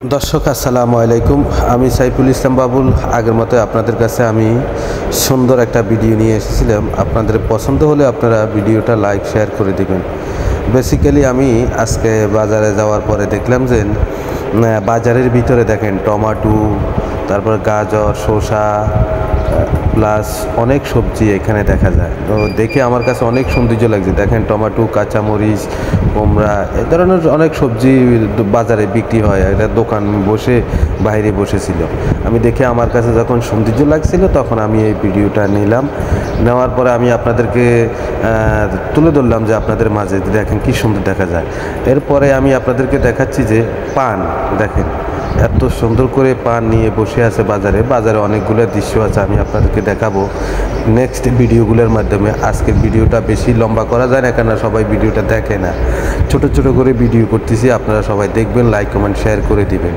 दर्शक আসসালামু আলাইকুম আমি সাইফুল ইসলাম বাবুল আগের মতো আপনাদের কাছে আমি সুন্দর একটা ভিডিও নিয়ে এসেছিলাম আপনাদের পছন্দ হলে আপনারা ভিডিওটা লাইক শেয়ার করে দিবেন। বেসিক্যালি আমি আজকে বাজারে যাওয়ার পরে দেখলাম যে বাজারের ভিতরে দেখেন টমেটো, তারপর গাজর, শসা প্লাস অনেক সবজি এখানে দেখা যায়। তো দেখে আমার কাছে অনেক সৌন্দর্য লাগছে। দেখেন টমেটো, কাঁচামরিচ, কুমড়া এ ধরনের অনেক সবজি বাজারে বিক্রি হয়। একটা দোকান বসে বাইরে বসেছিল। আমি দেখে আমার কাছে যখন সৌন্দর্য লাগছিল তখন আমি এই ভিডিওটা নিলাম। নেওয়ার পরে আমি আপনাদেরকে তুলে ধরলাম যে আপনাদের মাঝে দেখেন কি সুন্দর দেখা যায়। এরপরে আমি আপনাদেরকে দেখাচ্ছি যে পান দেখেন এত সুন্দর করে পান নিয়ে বসে আছে বাজারে অনেকগুলো দৃশ্য আছে আমি আপনাদেরকে দেখাবো নেক্সট ভিডিওগুলোর মাধ্যমে। আজকের ভিডিওটা বেশি লম্বা করা যায় না, কেন সবাই ভিডিওটা দেখে না। ছোট ছোট করে ভিডিও করতেছি, আপনারা সবাই দেখবেন, লাইক কমেন্ট শেয়ার করে দিবেন।